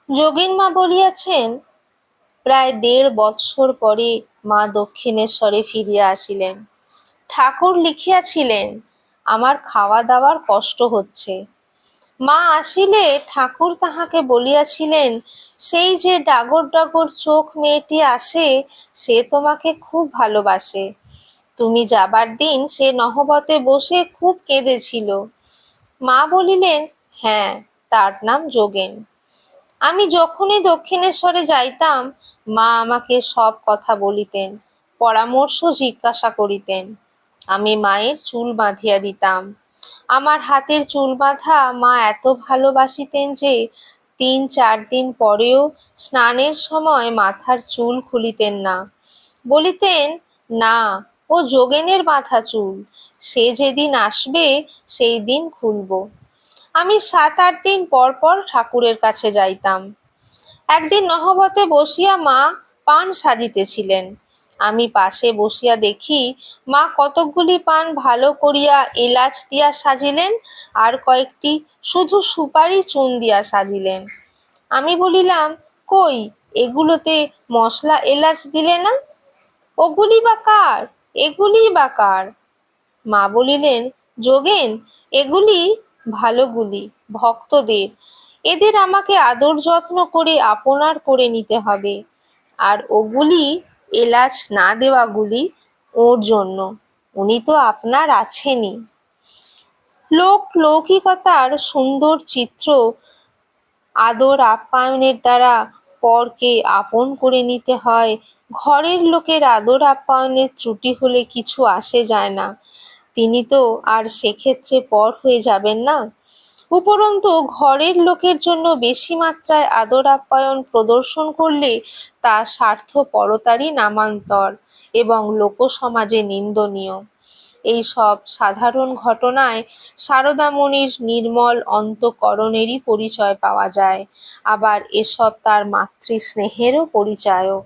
যোগীন মা বলিয়াছেন, প্রায় ১.৫ বৎসর পরে মা দক্ষিণেশ্বরে ফিরিয়া আসিলেন। ঠাকুর লিখিয়াছিলেন, আমার খাওয়া দাওয়ার কষ্ট হচ্ছে। মা আসিলে ঠাকুর তাহাকে বলিয়াছিলেন, সেই যে ডাগর ডাগর চোখ মেয়েটি আসে, সে তোমাকে খুব ভালোবাসে। তুমি যাবার দিন সে নহবতে বসে খুব কেঁদেছিল। মা বলিলেন, হ্যাঁ, তার নাম যোগেন। আমি যখনই দক্ষিণেশ্বরে যাইতাম, মা আমাকে সব কথা বলিতেন, পরামর্শ জিজ্ঞাসা করিতেন। আমি মায়ের চুল বাঁধিয়া দিতাম। আমার হাতের চুল বাঁধা মা এত ভালোবাসিতেন যে ৩-৪ দিন পরেও স্নানের সময় মাথার চুল খুলিতেন না। বলিতেন, না, ও যোগেনের বাঁধা চুল, সে যেদিন আসবে সেই দিন খুলব। আমি ৭-৮ দিন পর পর ঠাকুরের কাছে যাইতাম। একদিন নহবতে বসিয়া মা পান সাজিতেছিলেন। আমি পাশে বসিয়া দেখি মা কতকগুলি পান ভালো করিয়া এলাচ দিয়া সাজিলেন, আর কয়েকটি শুধু সুপারি চুন দিয়া সাজিলেন। আমি বলিলাম, কই, এগুলোতে মশলা এলাচ দিলে না? ওগুলি বা কার, এগুলি বা কার? মা বলিলেন, যোগেন, এগুলি ভালোগুলি, ভক্তদের। এদের আমাকে আদর যত্ন করে আপনার করে নিতে হবে। আর ওগুলি, এলাচ না দেওয়াগুলি, ওর জন্য। উনি তো আপনার আছেনই। লৌকিকতার সুন্দর চিত্র আদর আপ্যায়নের দ্বারা পরকে আপন করে নিতে হয়। ঘরের লোকের আদর আপ্যায়নের ত্রুটি হলে কিছু আসে যায় না, তিনি তো আর সেক্ষেত্রে পর হয়ে যাবেন না। উপরন্তু ঘরের লোকের জন্য বেশি মাত্রায় আদর আপ্যায়ন প্রদর্শন করলে তা স্বার্থপরতারই নামান্তর এবং লোকসমাজে নিন্দনীয়। এই সব সাধারণ ঘটনায় সারদামণির নির্মল অন্তঃকরণেরই পরিচয় পাওয়া যায়, আবার এসব তার মাতৃস্নেহেরও পরিচায়ক।